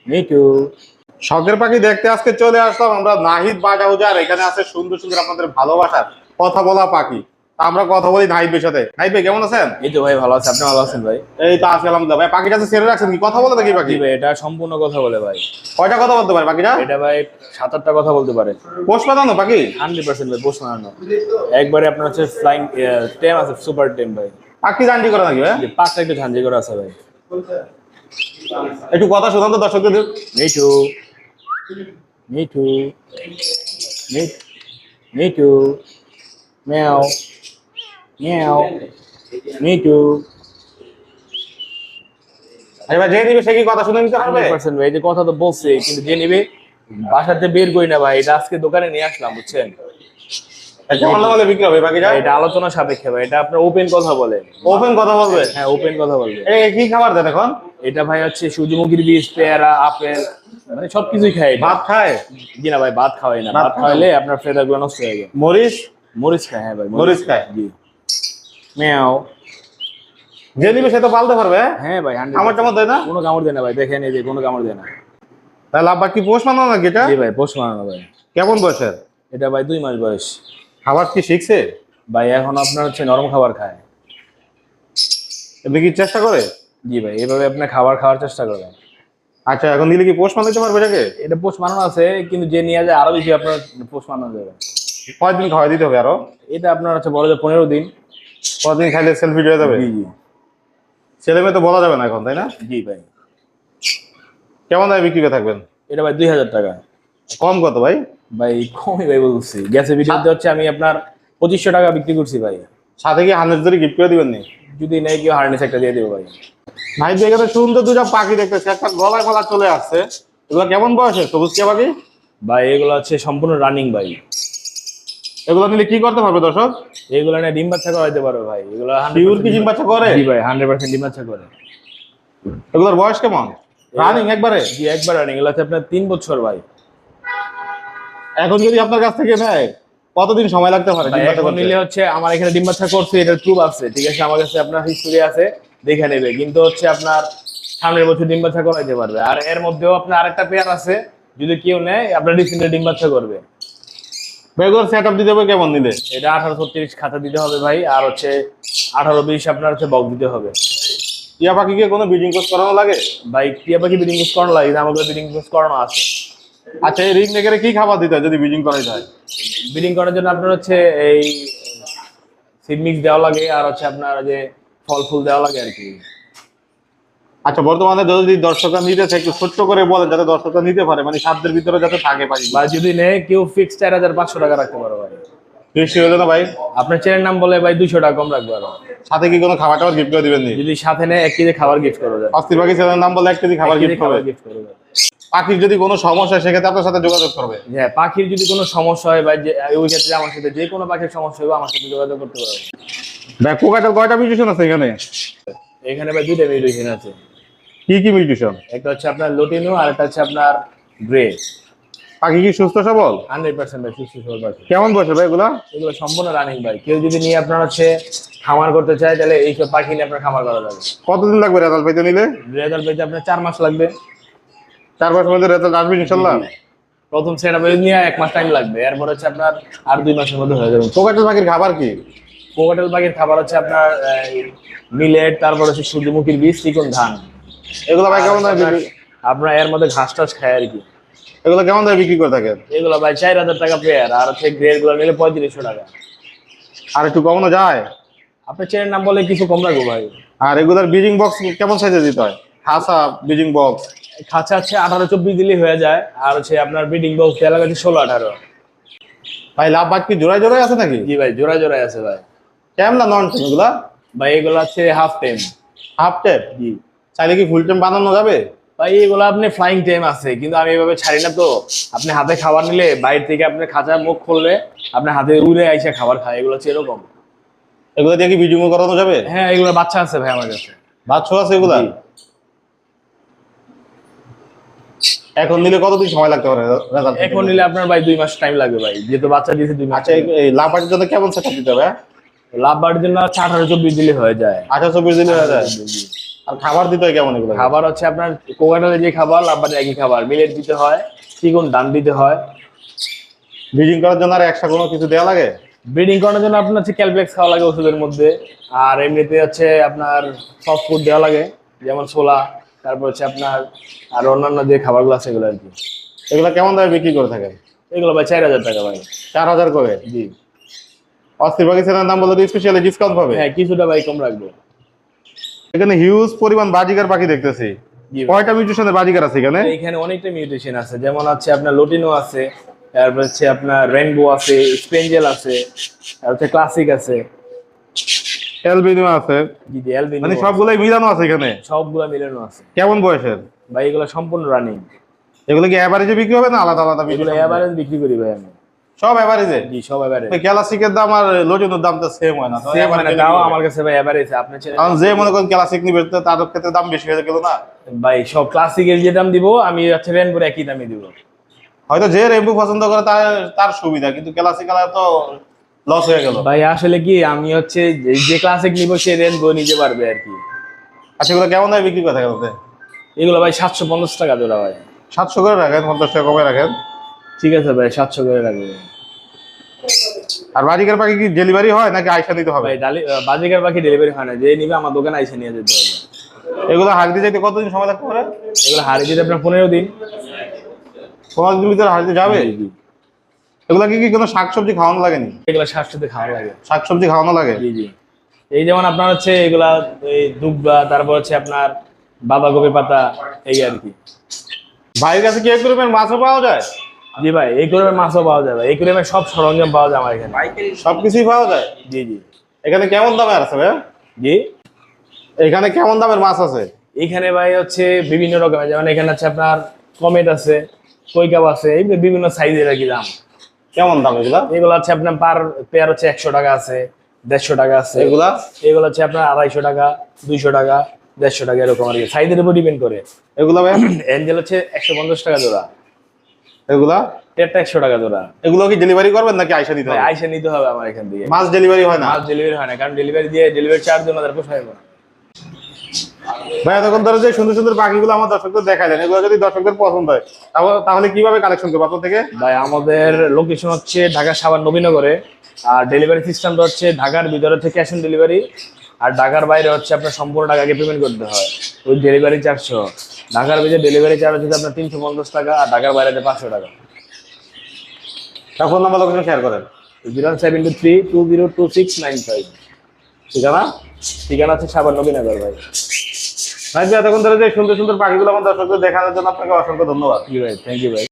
Me too. শখের পাখি দেখতে আজকে চলে আসলাম আমরা নাহিদ বার্ড হাউসে। আর এখানে আছে সুন্দর সুন্দর আপনাদের ভালোবাসার কথা বলা পাখি। তা আমরা কথা বলি নাহিদ ভাইয়ের সাথে। নাহিদ ভাই কেমন আছেন? এই তো ভাই ভালো আছে, আপনি ভালো আছেন ভাই? এই তো আছি আলহামদুলিল্লাহ। ভাই পাখিটা ছেড়ে রাখছেন কি, কথা বলে নাকি পাখি? জি ভাই, এটা সম্পূর্ণ কথা বলে ভাই। কয়টা কথা বলতে পারে পাখিটা? এটা ভাই 7-8টা কথা বলতে পারে। পোষ পাতানো পাখি? 100% ভাই, পোষ মানানো। একবারে আপনার হচ্ছে ফ্লাইং টেম আছে, সুপার টেম ভাই। পাখি জানটি করে নাকি ভাই? যে পাঁচটা একটু ঝাঞ্জি করে আছে ভাই। একটু কথা শোনান তো দর্শকদের। Me too. Me too. Me, me too. Meow. Meow. Me too. এবার যে নিবে সে কি কথা শুনে নিতে পারবে? 100% ভাই, এই যে কথা তো বলছে, কিন্তু যে নিবে বাসাতে বের করি না ভাই। এটা আজকে দোকানে নিয়ে আসলাম, বুঝছেন? কেমন দামে বিক্রি হবে পাখিটা? এটা আলোচনা সাপেক্ষে ভাই, এটা আপনার ওপেন কথা বলে। ওপেন কথা বলবে? হ্যাঁ, ওপেন কথা বলবে। এই কি খাবার দেন এখন? এটা ভাই হচ্ছে সূর্যমুখীর বীজ, পেয়ারা, আপেল, মানে সবকিছুই খায় এটা। ভাত খায়? জি না ভাই, ভাত খাওয়াই না। ভাত ভাত খাওয়াইলে আপনার ফেদার গুলো নষ্ট হয়ে যায়। মরিচ? মরিচ খায়, হ্যাঁ ভাই, মরিচ খায়। জি। মিয়াও। যে নিবে সে তো পালতে পারবে? হ্যাঁ ভাই, 100%। কামড় টামড় দেয় না? কোনো কামড় দেয় না ভাই, দেখেন এই যে কোনো কামড় দেয় না। তাহলে আব্বা কি পোষ মানানো নাকি এটা? জি ভাই, পোষ মানানো ভাই। কেমন বয়সের? এটা ভাই 2 মাস বয়স। খাবার কি শিখছে? ভাই এখন আপনার হচ্ছে নরম খাবার খায়। এমনি কি চেষ্টা করে? জি ভাই, এভাবে আপনার খাবার খাওয়ার চেষ্টা করেন। আচ্ছা, এখন নিলে কি পোষ মানাতে পারবে এটাকে? এটা পোষ মানানো আছে, কিন্তু যে নিয়ে যায় আরো বেশি আপনার পোষ মানানো যাবে। কয়দিন খাওয়াই দিতে হবে আরো? এটা আপনার হচ্ছে বড় যে 15 দিন। কদিন খাইলে সেলফি হয়ে যাবে? জি জি। ছেলে মেয়ে তো বলা যাবে না এখন, তাই না? জি ভাই। কেমন দামে বিক্রি করে থাকবেন? এটা ভাই 2000 টাকা। কম কত ভাই? ভাই কমই ভাই বলছি, গ্যাসের ভিডিওতে হচ্ছে আমি আপনার 2500 টাকা বিক্রি করছি ভাই। সাথে কি হান্ড্রেড ধরে গিফট করে দিবেন নি? যদি নেই কেউ হার্নেস একটা দিয়ে দেবো ভাই। ভাই এখানে সুন্দর দুটা পাখি দেখতেছি, একটা গলায় গলা চলে আসছে। এগুলো কেমন বয়সের সবুজ টিয়া পাখি? ভাই এগুলো হচ্ছে সম্পূর্ণ রানিং ভাই। এগুলো নিলে কি করতে পারবে দর্শক? এগুলো নিয়ে ডিম বাচ্চা করাইতে পারো ভাই। এগুলো পিওর কি ডিম বাচ্চা করে? জি ভাই, 100% ডিম বাচ্চা করে। এগুলোর বয়স কেমন? রানিং একবারে? জি একবার রানিং। এগুলো হচ্ছে আপনার 3 বছর ভাই। এখন যদি আপনার কাছ থেকে নেয় কতদিন সময় লাগতে পারে ডিম বাচ্চা এখন করতে? নিলে হচ্ছে আমার এখানে ডিম বাচ্চা করছে, এটার প্রুফ আছে, ঠিক আছে? আমার কাছে আপনার হিস্টোরি আছে, দেখে নেবে। কিন্তু হচ্ছে আপনার সামনের বছর ডিম বাচ্চা করাইতে পারবে। আর এর মধ্যেও আপনার আরেকটা পেয়ার আছে, যদি কেউ নেয় আপনার রিসেন্টলি ডিম বাচ্চা করবে। বেগুন সেটআপ দিতে হবে কেমন নিলে? এটা 1830 খাতা দিতে হবে ভাই। আর হচ্ছে 1820 আপনার হচ্ছে বক দিতে হবে। টিয়া পাখিকে কোনো ব্রিডিং কোর্স করানো লাগে? ভাই টিয়া পাখি ব্রিডিং কোর্স করানো লাগে, আমাকে ব্রিডিং কোর্স করানো আছে। আচ্ছা, এই রিং নেকেরে কি খাবার দিতে হয় যদি ব্রিডিং করাইতে হয়? ব্রিডিং করার জন্য আপনার হচ্ছে এই সিড মিক্স দেওয়া লাগে, আর হচ্ছে আপনার যে ফল ফুল দেওয়া লাগে আর কি। আচ্ছা, বর্তমানে যদি দর্শকরা নিতে চায় একটু ছোট্ট করে বলেন যাতে দর্শকরা নিতে পারে, মানে সাধ্যের ভিতরে যাতে থাকে পাখি। বা যদি নেয় কেউ ফিক্সড 4500 টাকা রাখতে পারো ভাই। বেশি হলো না ভাই? আপনার চ্যানেল নাম বলে ভাই 200 টাকা কম রাখবো আরো। সাথে কি কোনো খাবার টাবার গিফট করে দিবেন নি? যদি সাথে নেয় 1 কেজি খাবার গিফট করে দেন। অস্থির পাখি চ্যানেলের নাম বলে 1 কেজি খাবার গিফট করবে। পাখির যদি কোনো সমস্যা হয় সেক্ষেত্রে আপনার সাথে যোগাযোগ করবে? হ্যাঁ, পাখির যদি কোনো সমস্যা হয় বা ওই ক্ষেত্রে আমার সাথে, যে কোনো পাখির সমস্যা হবে আমার সাথে যোগাযোগ করতে পারবে। ভাই কোকাটেল কয়টা মিউটেশন আছে এখানে? এখানে ভাই 2টা মিউটেশন আছে। কি কি মিউটেশন? একটা হচ্ছে আপনার লুটিনো, আর একটা হচ্ছে আপনার গ্রে। পাখি কি সুস্থ সবল? 100% ভাই সুস্থ সবল পাখি। কেমন বয়সে ভাই এগুলা? এগুলো সম্পূর্ণ রানিং ভাই। কেউ যদি নিয়ে আপনার হচ্ছে খামার করতে চায় তাহলে এইসব পাখি নিয়ে আপনার খামার করা যাবে। কতদিন লাগবে রেজাল্ট পাইতে নিলে? রেজাল্ট পেতে আপনার 4 মাস লাগবে। 4 মাসের মধ্যে রেজাল্ট আসবে ইনশাল্লাহ? প্রথম সেটআপ নিয়ে 1 মাস টাইম লাগবে, এরপর হচ্ছে আপনার আর 2 মাসের মধ্যে হয়ে যাবে। কোকাটেল পাখির খাবার কি? কোকাটেল পাখির খাবার হচ্ছে আপনার মিলেট, তারপর হচ্ছে সূর্যমুখীর বীজ, চিকন ধান। এগুলো ভাই কেমন দামে বিক্রি? আপনার এর মধ্যে ঘাস টাস খায় আর কি। এগুলো কেমন দামে বিক্রি করে থাকেন? এগুলো ভাই 4000 টাকা পেয়ার, আর হচ্ছে গ্রেড গুলো নিলে 3500 টাকা। আর একটু কমানো যায়? আপনার চ্যানেল নাম বলে কিছু কম রাখবো ভাই। আর এগুলার ব্রিডিং বক্স কেমন সাইজে দিতে হয়? খাঁচা, ব্রিডিং বক্স? খাঁচা হচ্ছে 18-24 দিলেই হয়ে যায়, আর হচ্ছে আপনার ব্রিডিং বক্স দেওয়া লাগে 16-18। ভাই লাভ বাদ কি জোড়ায় জোড়ায় আছে নাকি? জি ভাই, জোড়া জোড়ায় আছে ভাই। কেমন না নন টেম এগুলা? ভাই এগুলো হচ্ছে হাফ টেম। হাফ টেম? জি চাইলে কি ফুল টেম বানানো যাবে? ভাই, এগুলো আপনি ফ্লাইং টেম আছে, কিন্তু আমি এভাবে ছাড়ি না তো। আপনি হাতে খাবার নিলে বাইরে থেকে আপনি খাঁচার মুখ খুললে আপনি হাতে উড়ে আইসা খাবার খায়, এগুলো হচ্ছে এরকম। এগুলো দিয়ে কি ব্রিডিং করানো যাবে? হ্যাঁ, এগুলো বাচ্চা আছে ভাই আমার কাছে। বাচ্চা আছে এগুলা? জি। এখন নিলে কতদিন সময় লাগতে পারে রেজাল্ট? এখন নিলে আপনার ভাই 2 মাস টাইম লাগবে ভাই, যেহেতু বাচ্চা দিয়েছে 2 মাস। আচ্ছা, এই লাভ বাড়ির জন্য কেমন সেটআপ দিতে হবে? লাভ বাড়ির জন্য 18-24 দিলে হয়ে যায়। 18-24 দিলে হয়ে যায়? জি। আর খাবার দিতে হয় কেমন এগুলো? খাবার হচ্ছে আপনার কোকাটালের যে খাবার লাভবাদ একই খাবার, মিলেট দিতে হয়, চিকন ধান দিতে হয়। ব্রিডিং করার জন্য আর এক্সট্রা কোনো কিছু দেওয়া লাগে? ব্রিডিং করানোর জন্য আপনার হচ্ছে ক্যালপ্লেক্স খাওয়া লাগে ওষুধের মধ্যে, আর এমনিতে হচ্ছে আপনার সফট ফুড দেওয়া লাগে, যেমন ছোলা, তারপর হচ্ছে আপনার আর অন্যান্য যে খাবারগুলো আছে এগুলো আর কি। এগুলো কেমন দামে বিক্রি করে থাকেন? এগুলো ভাই 4000 টাকা ভাই। 4000 করে? জি। অস্থির পাখি ছেলের দাম বলে স্পেশালি ডিসকাউন্ট পাবে? হ্যাঁ, কিছুটা ভাই কম রাখবো। এখানে হিউজ পরিমাণ বাজিকার পাখি দেখতেছি। জি ভাই। কয়টা মিউটেশনের বাজিকার আছে এখানে? এখানে অনেকটা মিউটেশন আছে, যেমন হচ্ছে আপনার লোটিনো আছে, তারপর হচ্ছে আপনার রেইনবো আছে, স্পেঞ্জেল আছে, আর হচ্ছে ক্লাসিক আছে। অ্যালবিনো আছে? জি জি, অ্যালবিনো মানে সবগুলাই মিলানো আছে এখানে? সবগুলা মিলানো আছে। কেমন বয়সের ভাই এগুলো সম্পূর্ণ রানিং। এগুলো কি এভারেজে বিক্রি হবে না আলাদা আলাদা এগুলো এভারেজ বিক্রি করি ভাই আমি। সব এভারেজে? জি, সব এভারেজ। ক্লাসিকের দাম আর লোজনের দাম তো সেম হয় না? তো সেম মানে average তাও বিক্রি আমার হবে। কাছে ভাই এভারেজ আপনি ছেড়ে কারণ যে মনে করেন ক্লাসিক নিবে তার ক্ষেত্রে দাম বেশি হয়ে গেল না? ভাই সব ক্লাসিকের যে দাম দিব আমি হচ্ছে রেনবোর একই দামে দিব। হয়তো যে রেমবু পছন্দ করে তার তার সুবিধা, কিন্তু ক্লাসিক আলা তো লস হয়ে গেল। ভাই আসলে কি আমি হচ্ছে যে ক্লাসিক নিব সে রেনবো নিতে পারবে আর কি। আচ্ছা, এগুলো কেমন দামে বিক্রি করে থাকেন? এগুলো ভাই 750 টাকা জোড়া ভাই। 700 করে রাখেন, 50 টাকা কমে রাখেন। ঠিক আছে ভাই, 700 করে রাখবো। আর বাজিকার পাখি কি ডেলিভারি হয় নাকি আইসা নিতে হবে? ভাই বাজিকার পাখি ডেলিভারি হয় না, যে নিবে আমার দোকানে এসে নিয়ে যেতে হবে। এগুলো হাড়িতে যাইতে কতদিন সময় লাগতে পারে? এগুলো হাড়ি দিতে আপনার 15 দিন। 15 দিনের ভিতরে হাড়িতে যাবে? জি, জি। এগুলো কি কোনো শাকসবজি খাওয়ানো লাগেনি? এগুলো সাথে খাওয়া লাগে। শাকসবজি খাওয়ানো লাগে? জি জি। এই যেমন আপনার হচ্ছে এগুলা এই দুবরা, তারপর হচ্ছে আপনার বাঁধাকপি পাতা, এই আর কি। ভাইয়ের কাছে কি একুরিয়ামের মাছও পাওয়া যায়? জি ভাই, এই করে মাছও পাওয়া যায় ভাই, এই করে সব সরঞ্জাম পাওয়া যায় আমার এখানে। সবকিছুই পাওয়া যায়? জি জি। এখানে কেমন দামের আছে ভাই? জি। এখানে কেমন দামের মাছ আছে? এখানে ভাই হচ্ছে বিভিন্ন রকমের, যেমন এখানে হচ্ছে আপনার কমেট আছে, কৈকাপ আছে, এই বিভিন্ন সাইজের আর কি দাম। কেমন দাম এগুলা? এগুলো হচ্ছে আপনার পার পেয়ার হচ্ছে 100 টাকা আছে, 150 টাকা আছে। এগুলা এগুলো হচ্ছে আপনার 250 টাকা, 200 টাকা, 150 টাকা, এরকম আর কি, সাইজের উপর ডিপেন্ড করে। এগুলা ভাই? এঞ্জেল হচ্ছে 150 টাকা জোড়া, এগুলা? পেয়ারটা 100 টাকা জোড়া। এগুলো কি ডেলিভারি করবেন নাকি আইসা দিতে ভাই হবে? আইসা নিতে হবে আমার এখান থেকে। মাছ ডেলিভারি হয় না? মাছ ডেলিভারি হয় না, কারণ ডেলিভারি চার্জ ওনাদের পোষায় না। ভাই এতক্ষণ ধরে যে সুন্দর সুন্দর পাখিগুলো আমার দর্শকদের দেখালেন, এগুলো যদি দর্শকদের পছন্দ হয় তাহলে কিভাবে কালেকশন করবো আপনার থেকে? ভাই আমাদের লোকেশন হচ্ছে ঢাকা সাভার নবীনগরে, আর ডেলিভারি সিস্টেমটা হচ্ছে ঢাকার ভিতরে থেকে ক্যাশ অন ডেলিভারি, আর ঢাকার বাইরে হচ্ছে আপনার সম্পূর্ণ টাকাকে পেমেন্ট করতে হয় ওই ডেলিভারি চার্জ সহ। ঢাকার ভিতরে ডেলিভারি চার্জ হচ্ছে আপনার 350 টাকা, আর ঢাকার বাইরে 500 টাকা। ফোন নাম্বার লোকেশন শেয়ার করেন। 07232026955। ঠিকানা? ঠিকানা হচ্ছে সাভার নবীনগর ভাই। ভাই এতক্ষণ ধরে যে সুন্দর সুন্দর পাখিগুলো আমার দর্শকদের দেখানোর জন্য আপনাকে অসংখ্য ধন্যবাদ। জি ভাই, থ্যাংক ইউ ভাই।